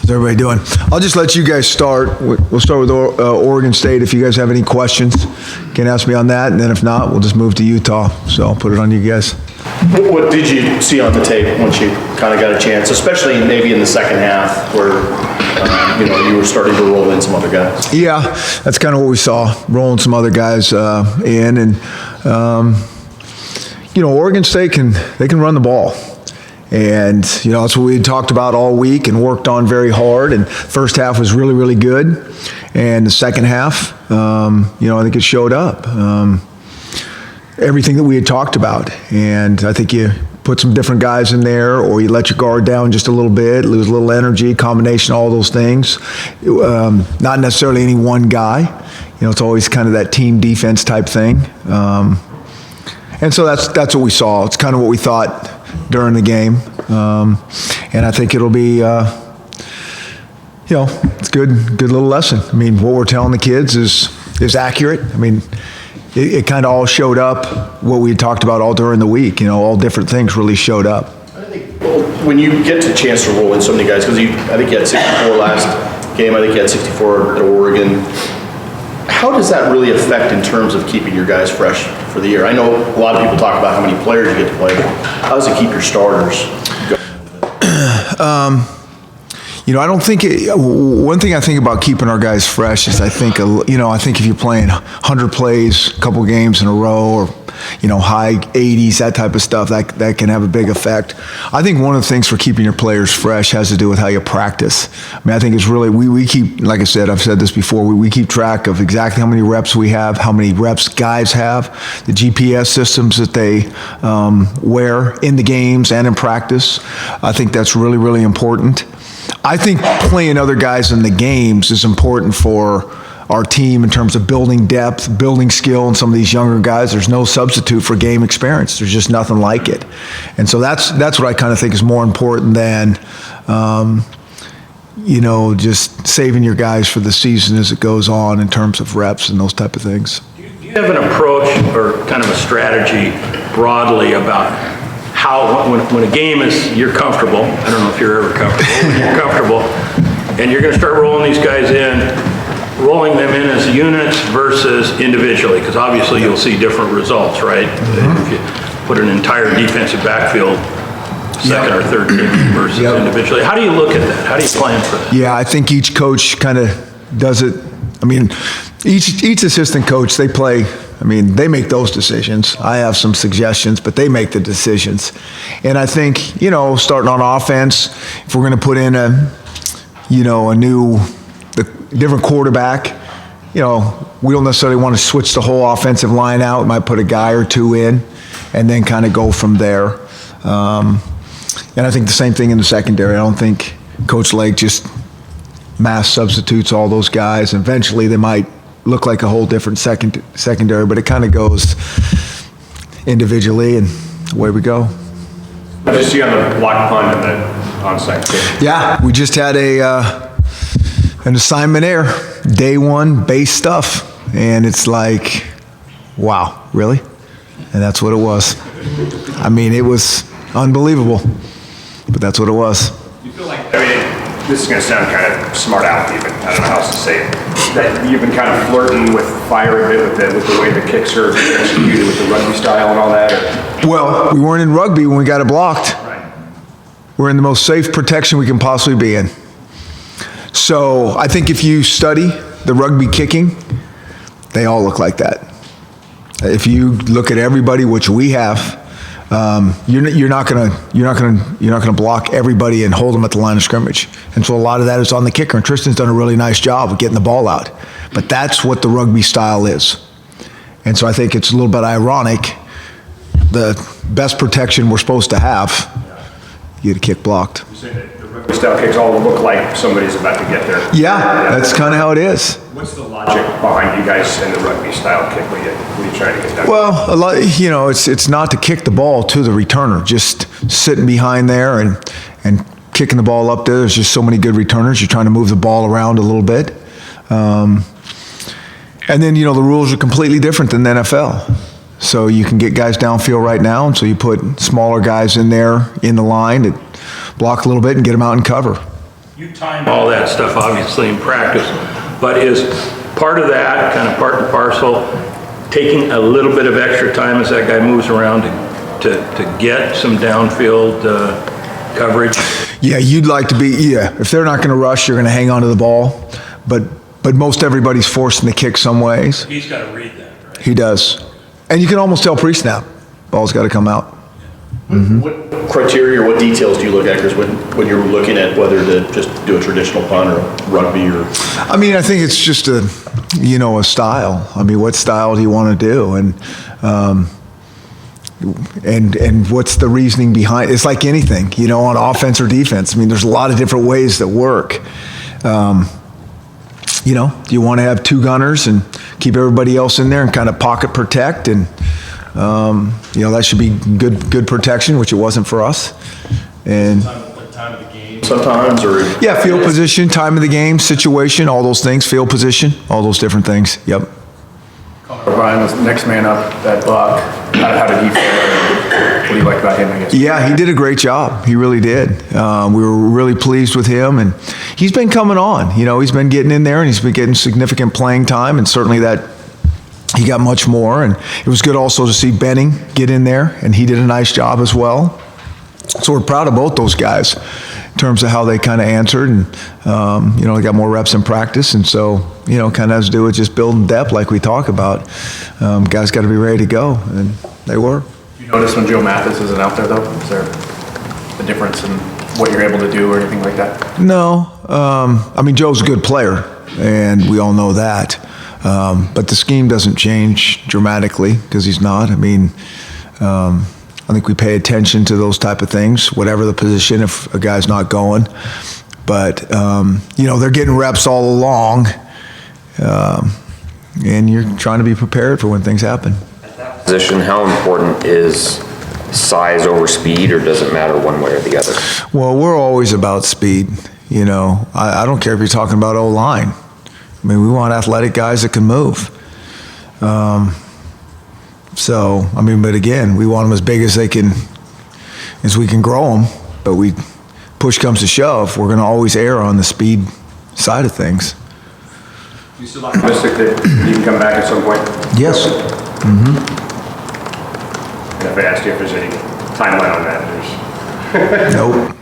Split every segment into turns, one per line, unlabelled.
How's everybody doing? I'll just let you guys start. We'll start with Oregon State. If you guys have any questions, you can ask me on that, and then if not, we'll just move to Utah. So I'll put it on you guys.
What did you see on the tape once you kind of got a chance, especially maybe in the second half where you were starting to roll in some other guys?
Yeah, that's kind of what we saw, rolling some other guys in. And, Oregon State can run the ball. And, that's what we had talked about all week and worked on very hard. And first half was really, really good. And the second half, I think it showed up. Everything that we had talked about. And I think you put some different guys in there, or you let your guard down just a little bit, lose a little energy, combination of all those things. Not necessarily any one guy. It's always kind of that team defense type thing. And so that's what we saw. It's kind of what we thought during the game. And I think it'll be, it's good little lesson. I mean, what we're telling the kids is accurate. I mean, it kind of all showed up, what we had talked about all during the week. All different things really showed up.
I think when you get a chance to roll in so many guys, because I think you had 64 last game, I think you had 64 at Oregon. How does that really affect in terms of keeping your guys fresh for the year? I know a lot of people talk about how many players you get to play. How does it keep your starters going?
I don't think one thing I think about keeping our guys fresh is I think if you're playing 100 plays, a couple games in a row, or high 80s, that type of stuff, that can have a big effect. I think one of the things for keeping your players fresh has to do with how you practice. I mean, I think it's really, we keep, like I said, I've said this before, we keep track of exactly how many reps we have, how many reps guys have, the GPS systems that they wear in the games and in practice. I think that's really, really important. I think playing other guys in the games is important for our team in terms of building depth, building skill in some of these younger guys. There's no substitute for game experience. There's just nothing like it. And so that's what I kind of think is more important than, just saving your guys for the season as it goes on in terms of reps and those type of things.
Do you have an approach or kind of a strategy broadly about how, when a game is, you're comfortable, I don't know if you're ever comfortable, when you're comfortable, and you're going to start rolling these guys in, rolling them in as units versus individually, because obviously you'll see different results, right? Mm-hmm. If you put an entire defensive backfield, second or third team versus individually. How do you look at that? How do you plan for that?
Yeah, I think each coach kind of does it. I mean, each assistant coach, they make those decisions. I have some suggestions, but they make the decisions. And I think, starting on offense, if we're going to put in a different quarterback, we don't necessarily want to switch the whole offensive line out. We might put a guy or two in and then kind of go from there. And I think the same thing in the secondary. I don't think Coach Lake just mass substitutes all those guys. Eventually they might look like a whole different secondary, but it kind of goes individually and away we go.
What did you see on the block punt and the onside kick?
Yeah, we just had an assignment error, day one, base stuff. And it's like, wow, really? And that's what it was. I mean, it was unbelievable, but that's what it was.
You feel like, this is going to sound kind of smart aleck even, I don't know how else to say it, that you've been kind of flirting with fire a bit with the way the kicks are executed with the rugby style and all that?
Well, we weren't in rugby when we got it blocked.
Right.
We're in the most safe protection we can possibly be in. So I think if you study the rugby kicking, they all look like that. If you look at everybody, which we have, you're not gonna block everybody and hold them at the line of scrimmage. And so a lot of that is on the kicker. And Tristan's done a really nice job of getting the ball out. But that's what the rugby style is. And so I think it's a little bit ironic. The best protection we're supposed to have, you get a kick blocked.
You say that the rugby style kicks all look like somebody's about to get there.
Yeah, that's kind of how it is.
What's the logic behind you guys in the rugby style kick when you try to get that?
Well, a lot, it's not to kick the ball to the returner, just sitting behind there and kicking the ball up there. There's just so many good returners. You're trying to move the ball around a little bit. And then, the rules are completely different than the NFL. So you can get guys downfield right now, and so you put smaller guys in there in the line that block a little bit and get them out and cover.
You time all that stuff obviously in practice, but is part of that, kind of part and parcel, taking a little bit of extra time as that guy moves around to get some downfield coverage?
Yeah, you'd like to be, if they're not going to rush, you're going to hang on to the ball. But most everybody's forcing the kick some ways.
He's got to read that, right?
He does. And you can almost tell pre-snap. Ball's got to come out.
What criteria or what details do you look at, Chris, when you're looking at whether to just do a traditional punt or rugby or?
I mean, I think it's just a style. I mean, what style do you want to do? And what's the reasoning behind? It's like anything, on offense or defense. I mean, there's a lot of different ways that work. Do you want to have two gunners and keep everybody else in there and kind of pocket protect? And, that should be good protection, which it wasn't for us. And
Time of the game sometimes, or?
Yeah, field position, time of the game, situation, all those things, field position, all those different things. Yep.
Brian was next man up, that Buck. How did he fare? What do you like about him, I guess?
Yeah, he did a great job. He really did. We were really pleased with him, and he's been coming on. He's been getting in there, and he's been getting significant playing time, and certainly that he got much more. And it was good also to see Benning get in there, and he did a nice job as well. So we're proud of both those guys in terms of how they kind of answered, and they got more reps in practice, and so kind of has to do with just building depth like we talk about. Guys got to be ready to go, and they were.
You notice when Joe Mathis isn't out there, though? Is there a difference in what you're able to do or anything like that?
No. I mean, Joe's a good player, and we all know that. But the scheme doesn't change dramatically because he's not. I mean, I think we pay attention to those type of things, whatever the position, if a guy's not going. But, they're getting reps all along, and you're trying to be prepared for when things happen.
Position, how important is size over speed, or does it matter one way or the other?
Well, we're always about speed. I don't care if you're talking about O-line. I mean, we want athletic guys that can move. But again, we want them as big as we can grow them. But push comes to shove, we're going to always err on the speed side of things.
You still optimistic that you can come back at some point?
Yes.
And if I asked you if there's any timeline on that,
Nope.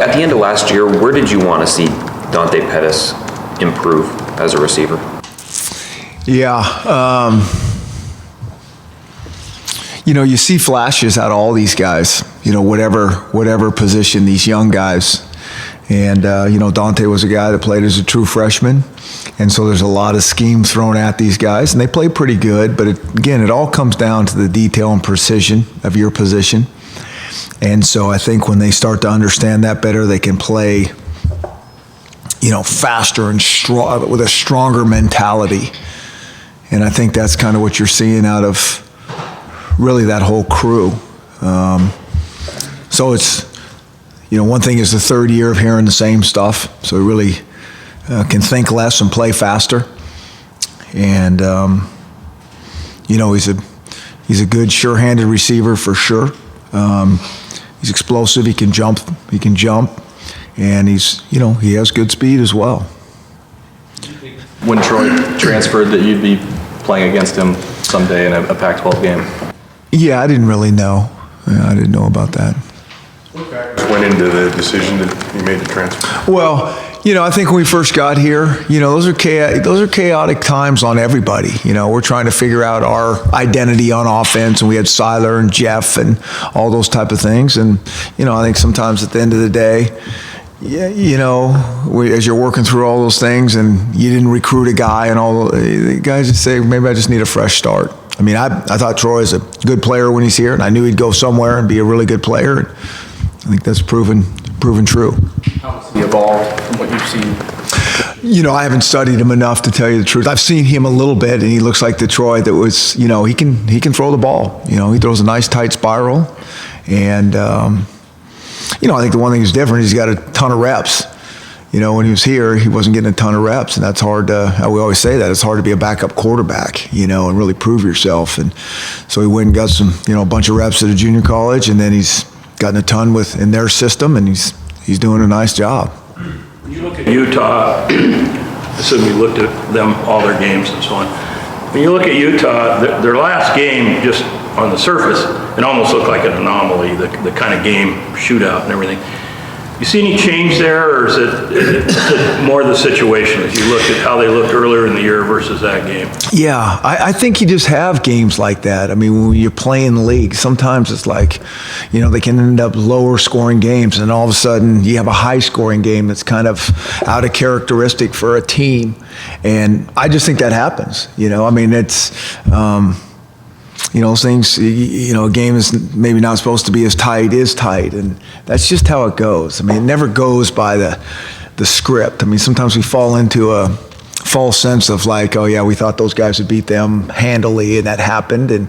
At the end of last year, where did you want to see Dante Pettis improve as a receiver?
Yeah. You see flashes out of all these guys, whatever position, these young guys. And, Dante was a guy that played as a true freshman. And so there's a lot of scheme thrown at these guys, and they play pretty good. But it all comes down to the detail and precision of your position. And so I think when they start to understand that better, they can play, faster and strong, with a stronger mentality. And I think that's kind of what you're seeing out of really that whole crew. So it's, one thing is the third year of hearing the same stuff. So we really can think less and play faster. And, he's a good, sure-handed receiver for sure. He's explosive. He can jump. And he has good speed as well.
When Troy transferred, that you'd be playing against him someday in a Pac-12 game?
Yeah, I didn't really know. I didn't know about that.
What factors went into the decision that you made to transfer?
Well, I think when we first got here, those are chaotic times on everybody. We're trying to figure out our identity on offense, and we had Siler and Jeff and all those type of things. And, I think sometimes at the end of the day, as you're working through all those things and you didn't recruit a guy and all the guys just say, maybe I just need a fresh start. I mean, I thought Troy is a good player when he's here, and I knew he'd go somewhere and be a really good player. And I think that's proven true.
How has he evolved from what you've seen?
I haven't studied him enough to tell you the truth. I've seen him a little bit, and he looks like the Troy that was, he can throw the ball. He throws a nice tight spiral. And, I think the one thing that's different, he's got a ton of reps. When he was here, he wasn't getting a ton of reps, and that's hard to, we always say that, it's hard to be a backup quarterback, and really prove yourself. And so he went and got some, a bunch of reps at a junior college, and then he's gotten a ton in their system, and he's doing a nice job.
When you look at Utah, assume you looked at them, all their games and so on. When you look at Utah, their last game, just on the surface, it almost looked like an anomaly, the kind of game, shootout and everything. You see any change there, or is it more the situation as you looked at how they looked earlier in the year versus that game?
Yeah, I think you just have games like that. I mean, when you're playing the league, sometimes it's like, they can end up lower scoring games, and all of a sudden you have a high scoring game that's kind of out of characteristic for a team. And I just think that happens. I mean, it's, those things, a game is maybe not supposed to be as tight, and that's just how it goes. I mean, it never goes by the script. I mean, sometimes we fall into a false sense of like, oh yeah, we thought those guys would beat them handily, and that happened,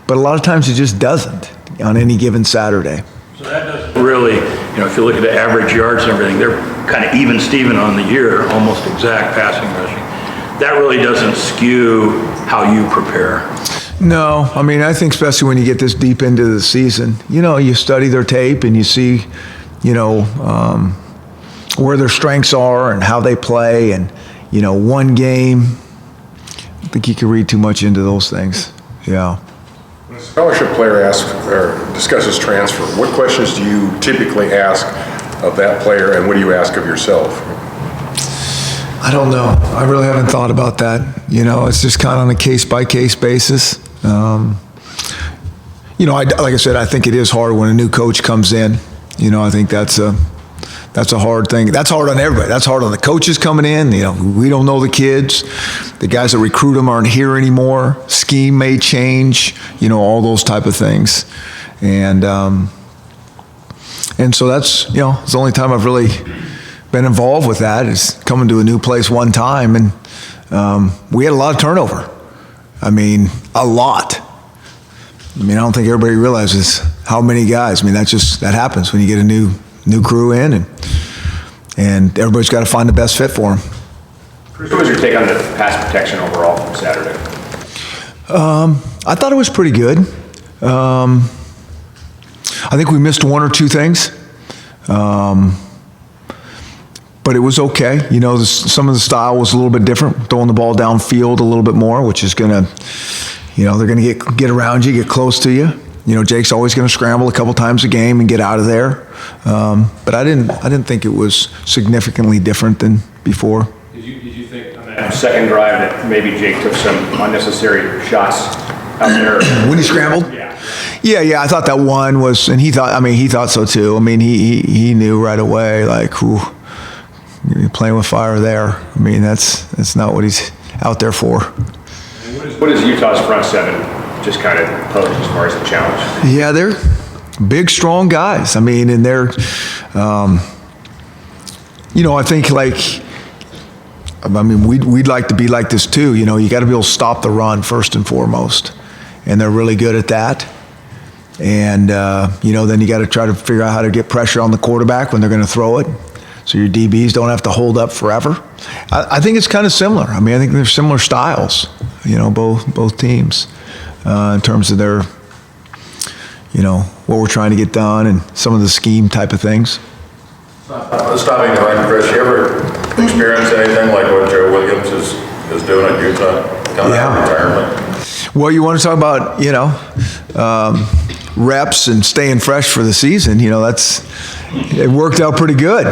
but a lot of times it just doesn't on any given Saturday.
So that doesn't really, if you look at the average yards and everything, they're kind of even Steven on the year, almost exact passing rushing. That really doesn't skew how you prepare.
No, I mean, I think especially when you get this deep into the season, you study their tape and you see, where their strengths are and how they play, and, one game, I think you can read too much into those things. Yeah.
When a scholarship player asks or discusses transfer, what questions do you typically ask of that player, and what do you ask of yourself?
I don't know. I really haven't thought about that. It's just kind of on a case-by-case basis. Like I said, I think it is hard when a new coach comes in. I think that's a hard thing. That's hard on everybody. That's hard on the coaches coming in. We don't know the kids. The guys that recruit them aren't here anymore. Scheme may change. All those type of things. And so that's, it's the only time I've really been involved with that, is coming to a new place one time, and we had a lot of turnover. I mean, a lot. I mean, I don't think everybody realizes how many guys. I mean, that happens when you get a new crew in, and everybody's got to find the best fit for them.
What was your take on the pass protection overall from Saturday?
I thought it was pretty good. I think we missed one or two things. But it was okay. Some of the style was a little bit different, throwing the ball downfield a little bit more, which is going to, they're going to get around you, get close to you. Jake's always going to scramble a couple times a game and get out of there. But I didn't think it was significantly different than before.
Did you think on that second drive that maybe Jake took some unnecessary shots out there?
When he scrambled? Yeah. I thought that one was, and he thought so too. I mean, he knew right away, like, whew. You're playing with fire there. I mean, that's not what he's out there for.
What is Utah's front seven just kind of pose as far as the challenge?
Yeah, they're big, strong guys. I mean, and they're, I think we'd like to be like this too. You got to be able to stop the run first and foremost, and they're really good at that. And then you got to try to figure out how to get pressure on the quarterback when they're going to throw it, so your DBs don't have to hold up forever. I think it's kind of similar. I mean, I think they're similar styles, both teams, in terms of their, what we're trying to get done and some of the scheme type of things.
Stopping the line of press, you ever experience anything like what Joe Williams is doing at Utah, coming out of retirement?
Well, you want to talk about, reps and staying fresh for the season, it worked out pretty good,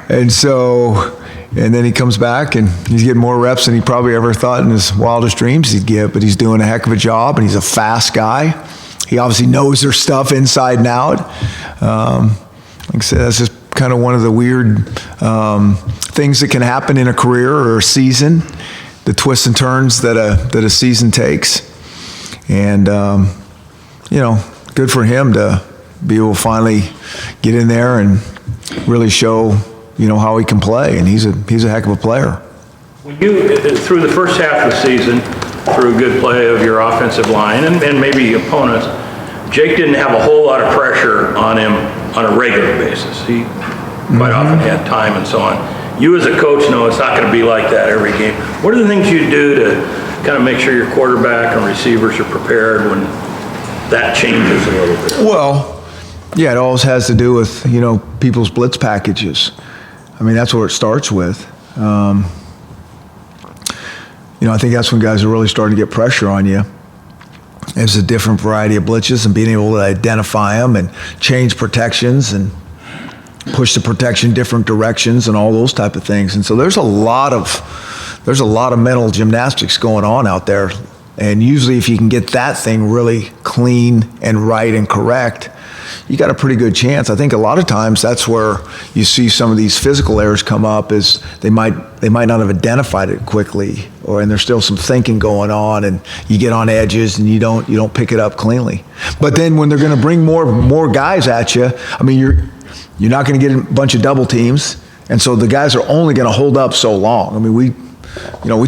and so, and then he comes back and he's getting more reps than he probably ever thought in his wildest dreams he'd get, but he's doing a heck of a job, and he's a fast guy. He obviously knows their stuff inside and out. Like I said, that's just kind of one of the weird things that can happen in a career or a season, the twists and turns that a season takes. And, good for him to be able to finally get in there and really show, how he can play. And he's a heck of a player.
When you, through the first half of the season, through good play of your offensive line and maybe opponents, Jake didn't have a whole lot of pressure on him on a regular basis. He quite often had time and so on. You as a coach know it's not going to be like that every game. What are the things you do to kind of make sure your quarterback and receivers are prepared when that changes a little bit.
Well, yeah, it always has to do with, people's blitz packages. I mean, that's where it starts with. I think that's when guys are really starting to get pressure on you. There's a different variety of blitzes and being able to identify them and change protections and push the protection different directions and all those type of things. And so there's a lot of mental gymnastics going on out there. And usually if you can get that thing really clean and right and correct, you got a pretty good chance. I think a lot of times that's where you see some of these physical errors come up is they might not have identified it quickly, and there's still some thinking going on, and you get on edges and you don't pick it up cleanly. But then when they're going to bring more guys at you, I mean you're not going to get a bunch of double teams, and so the guys are only going to hold up so long. I mean we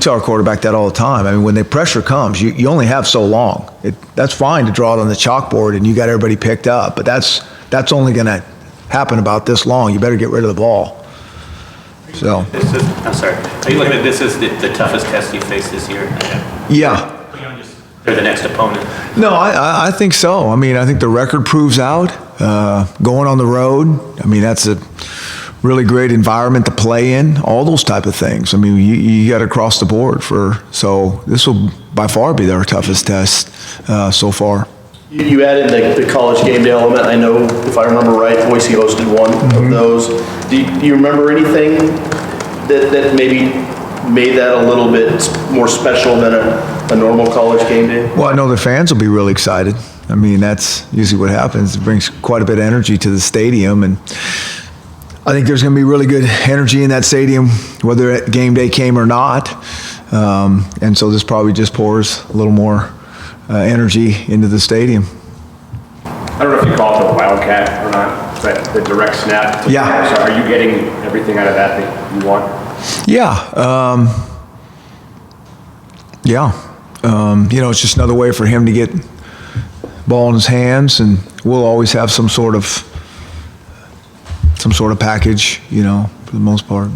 tell our quarterback that all the time. I mean, when the pressure comes, you only have so long. That's fine to draw it on the chalkboard and you got everybody picked up, but that's only going to happen about this long. You better get rid of the ball. So.
I'm sorry. Are you looking at this as the toughest test you face this year?
Yeah.
They're the next opponent.
No, I think so. I mean, I think the record proves out. Going on the road, I mean, that's a really great environment to play in, all those type of things. I mean, you got to cross the board so this will by far be their toughest test so far.
You added the college game day element. I know, if I remember right, Boise hosted one of those. Do you remember anything that maybe made that a little bit more special than a normal college game day?
Well, I know the fans will be really excited. I mean, that's usually what happens. It brings quite a bit of energy to the stadium, and I think there's going to be really good energy in that stadium, whether game day came or not. And so this probably just pours a little more energy into the stadium.
I don't know if you call it the Wildcat or not, but the direct snap.
Yeah.
So are you getting everything out of that you want?
Yeah. It's just another way for him to get ball in his hands, and we'll always have some sort of package, for the most part.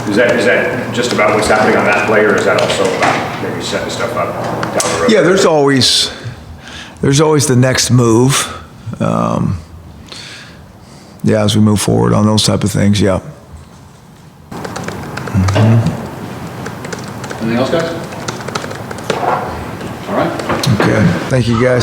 Is that just about what's happening on that play, or is that also about maybe setting stuff up down the road?
Yeah, there's always the next move. As we move forward on those type of things, yeah.
Anything else, guys? All right.
Okay, thank you, guys.